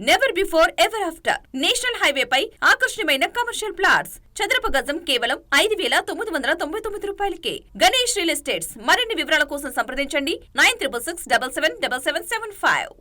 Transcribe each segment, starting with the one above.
Never before ever after national highway పై ఆకర్షణీయమైన commercial plots చదరపు గజం కేవలం 5,999 రూపాయలకే. Ganesh real estates. మరిన్ని వివరాల కోసం సంప్రదించండి 9667777775.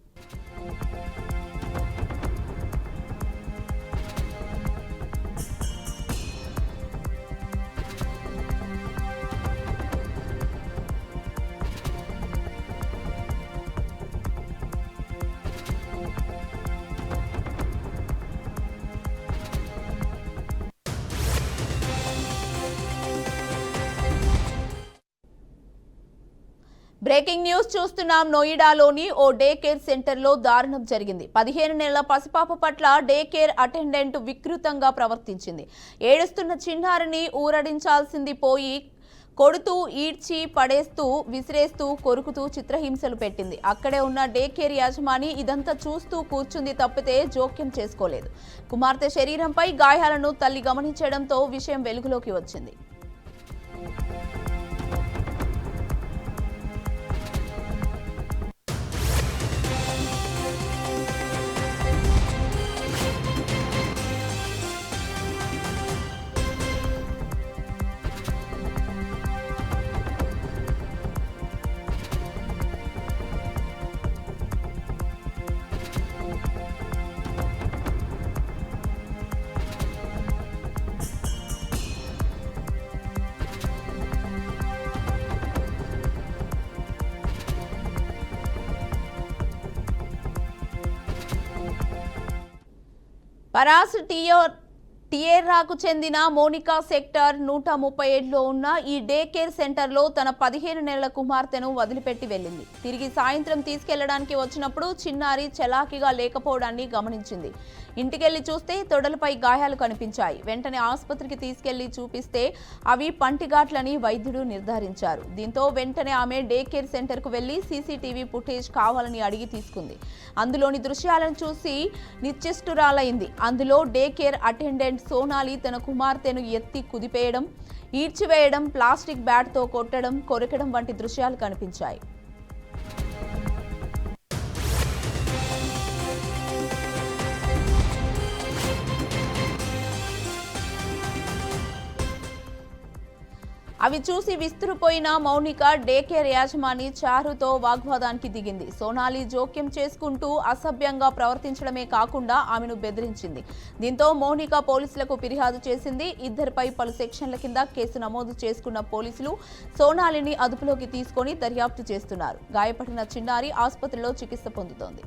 బ్రేకింగ్ న్యూస్ చూస్తున్నాం. నోయిడాలోని ఓ డే కేర్ సెంటర్లో దారుణం జరిగింది. 15 నెలల పసిపాప పట్ల డే కేర్ అటెండెంట్ వికృతంగా ప్రవర్తించింది. ఏడుస్తున్న చిన్నారిని ఊరడించాల్సింది పోయి కొడుతూ, ఈడ్చి పడేస్తూ, విసిరేస్తూ, కొరుకుతూ చిత్రహింసలు పెట్టింది. అక్కడే ఉన్న డే కేర్ యాజమాని ఇదంతా చూస్తూ కూర్చుంది తప్పితే జోక్యం చేసుకోలేదు. కుమార్తె శరీరంపై గాయాలను తల్లి గమనించడంతో విషయం వెలుగులోకి వచ్చింది. పరాస్ టియేరాకు చెందిన మోనికా సెక్టర్ 137లో ఉన్న ఈ డే కేర్ సెంటర్లో తన 15 నెలల కుమార్తెను వదిలిపెట్టి వెళ్ళింది. తిరిగి సాయంత్రం తీసుకెళ్లడానికి వచ్చినప్పుడు చిన్నారి చలాకీగా లేకపోవడాన్ని గమనించింది. ఇంటికెళ్లి చూస్తే తొడలపై గాయాలు కనిపించాయి. వెంటనే ఆసుపత్రికి తీసుకెళ్లి చూపిస్తే అవి పంటిఘాట్లని వైద్యుడు నిర్ధారించారు. దీంతో వెంటనే ఆమె డే కేర్ సెంటర్కు వెళ్లి సీసీటీవీ ఫుటేజ్ కావాలని అడిగి తీసుకుంది. అందులోని దృశ్యాలను చూసి నిశ్చేష్టురాలైంది. అందులో డే కేర్ అటెండెంట్ సోనాలి తన కుమార్తెను ఎత్తి కుదిపేయడం, ఈడ్చివేయడం, ప్లాస్టిక్ బ్యాట్తో కొట్టడం, కొరకడం వంటి దృశ్యాలు కనిపించాయి. అవి చూసి విస్తురుపోయిన మౌనిక డే కేర్ యాజమాని చారుతో వాగ్వాదానికి దిగింది. సోనాలి జోక్యం చేసుకుంటూ అసభ్యంగా ప్రవర్తించడమే కాకుండా ఆమెను బెదిరించింది. దీంతో మౌనిక పోలీసులకు ఫిర్యాదు చేసింది. ఇద్దరిపై పలు సెక్షన్ల కింద కేసు నమోదు చేసుకున్న పోలీసులు సోనాలిని అదుపులోకి తీసుకొని దర్యాప్తు చేస్తున్నారు. గాయపడిన చిన్నారి ఆసుపత్రిలో చికిత్స పొందుతోంది.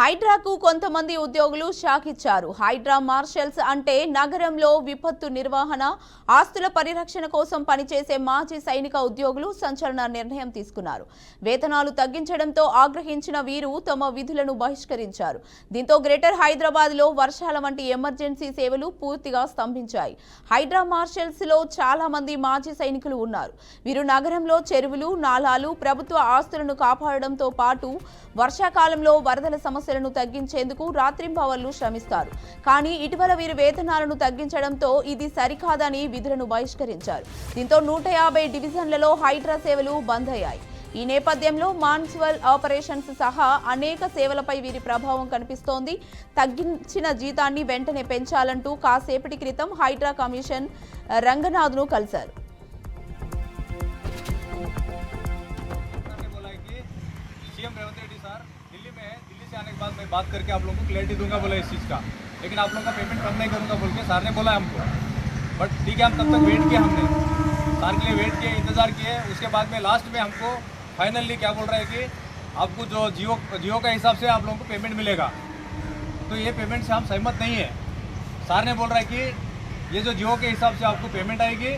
హైడ్రాకు కొంతమంది ఉద్యోగులు షాక్ ఇచ్చారు. హైడ్రా మార్షల్స్ అంటే నగరంలో విపత్తు నిర్వహణ, ఆస్తుల పరిరక్షణ కోసం పనిచేసే మాజీ సైనిక ఉద్యోగులు సంచలన నిర్ణయం తీసుకున్నారు. వేతనాలు తగ్గించడంతో ఆగ్రహించిన వీరు తమ విధులను బహిష్కరించారు. దీంతో గ్రేటర్ హైదరాబాద్ లో వర్షాల వంటి ఎమర్జెన్సీ సేవలు పూర్తిగా స్తంభించాయి. హైడ్రా మార్షల్స్ లో చాలా మంది మాజీ సైనికులు ఉన్నారు. వీరు నగరంలో చెరువులు, నాలాలు, ప్రభుత్వ ఆస్తులను కాపాడడంతో పాటు వర్షాకాలంలో వరదల సమస్యలను తగ్గించేందుకు రాత్రింబవళ్లు శ్రమిస్తారు. కానీ ఇటీవల వీరు వేతనాలను తగ్గించడంతో ఇది సరికాదని విధులను బహిష్కరించారు. దీంతో 150 డివిజన్లలో హైడ్రా సేవలు బంద్ అయ్యాయి. ఈ నేపథ్యంలో మాన్సువల్ ఆపరేషన్స్ సహా అనేక సేవలపై వీరి ప్రభావం కనిపిస్తోంది. తగ్గించిన జీతాన్ని వెంటనే పెంచాలంటూ కాసేపటి క్రితం హైడ్రా కమిషన్ రంగనాథ్ను కలిశారు. आने के बाद मैं बात करके आप लोगों को क्लैरिटी दूंगा बोला इस चीज़ का, लेकिन आप लोगों का पेमेंट कम नहीं करूंगा बोल के सर ने बोला हमको। बट ठीक है, हम तब तक वेट किया, हमने सर के लिए वेट किया, इंतजार इंतज़ार किए। उसके बाद में लास्ट में हमको फाइनली क्या बोल रहा है कि आपको जो जियो का हिसाब से आप लोगों को पेमेंट मिलेगा, तो ये पेमेंट से हम सहमत नहीं है। सर ने बोल रहा है कि ये जो जियो के हिसाब से आपको पेमेंट आएगी,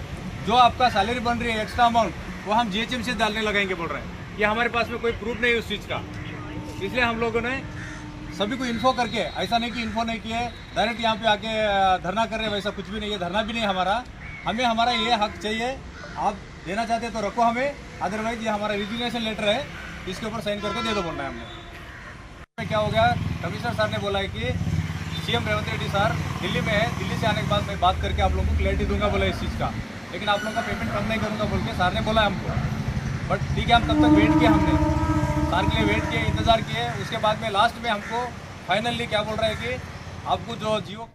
जो आपका सैलरी बन रही है एक्स्ट्रा अमाउंट, वो हम GHM से डालने लगाएंगे बोल रहे हैं। ये हमारे पास में कोई प्रूफ नहीं है उस चीज़ का, इसलिए हम लोगों ने सभी को इन्फो करके, ऐसा नहीं कि इन्फो नहीं किए डायरेक्ट यहाँ पे आके धरना कर रहे हैं, वैसा कुछ भी नहीं है। धरना भी नहीं हमारा, हमें हमारा ये हक चाहिए। आप देना चाहते तो रखो हमें, अदरवाइज ये हमारा रिजिग्नेशन लेटर है, इसके ऊपर साइन करके दे दो बोल रहे हैं हमने। क्या हो गया, कमिश्नर सर ने बोला है कि CM रेवंत रेड्डी सर दिल्ली में है, दिल्ली से आने के बाद मैं बात करके आप लोगों को क्लैरिटी दूंगा बोला इस चीज़ का, लेकिन आप लोगों का पेमेंट कम नहीं करूँगा बोल के सर ने बोला हमको। बट ठीक है, हम तब तक वेट किए, हमने सर के लिए वेट किए, इंतज़ार किए। उसके बाद में लास्ट में हमको फाइनली क्या बोल रहा है कि आपको जो जियो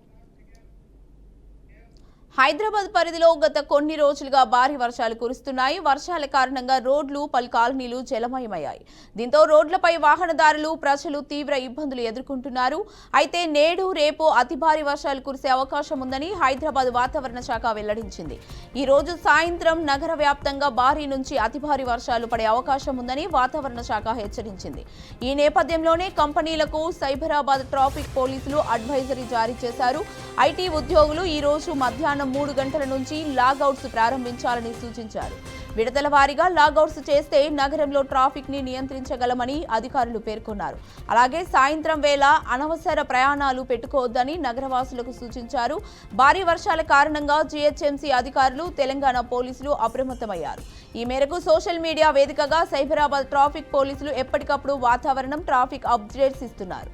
హైదరాబాద్ పరిధిలో గత కొన్ని రోజులుగా భారీ వర్షాలు కురుస్తున్నాయి. వర్షాల కారణంగా రోడ్లు, పలు కాలనీలు జలమయమయ్యాయి. దీంతో రోడ్లపై వాహనదారులు, ప్రజలు తీవ్ర ఇబ్బందులు ఎదుర్కొంటున్నారు. అయితే నేడు, రేపు అతి భారీ వర్షాలు కురిసే అవకాశం ఉందని హైదరాబాద్ వాతావరణ శాఖ వెల్లడించింది. ఈ రోజు సాయంత్రం నగర వ్యాప్తంగా భారీ నుంచి అతి భారీ వర్షాలు పడే అవకాశం ఉందని వాతావరణ శాఖ హెచ్చరించింది. ఈ నేపథ్యంలోనే కంపెనీలకు సైబరాబాద్ ట్రాఫిక్ పోలీసులు అడ్వైజరీ జారీ చేశారు. ఐటీ ఉద్యోగులు ఈ రోజు మధ్యాహ్నం 3 గంటల నుంచి లాగౌట్స్ ప్రారంభించాలని సూచించారు. విడతల వారీగా లాగౌట్స్ చేస్తే నగరంలో ట్రాఫిక్ ని నియంత్రించగలమని అధికారులు పేర్కొన్నారు. అలాగే సాయంత్రం వేళ అనవసర ప్రయాణాలు పెట్టుకోవద్దని నగరవాసులకు సూచించారు. భారీ వర్షాల కారణంగా GHMC అధికారులు, తెలంగాణ పోలీసులు అప్రమత్తమయ్యారు. ఈ మేరకు సోషల్ మీడియా వేదికగా సైబరాబాద్ ట్రాఫిక్ పోలీసులు ఎప్పటికప్పుడు వాతావరణం, ట్రాఫిక్ అప్డేట్స్ ఇస్తున్నారు.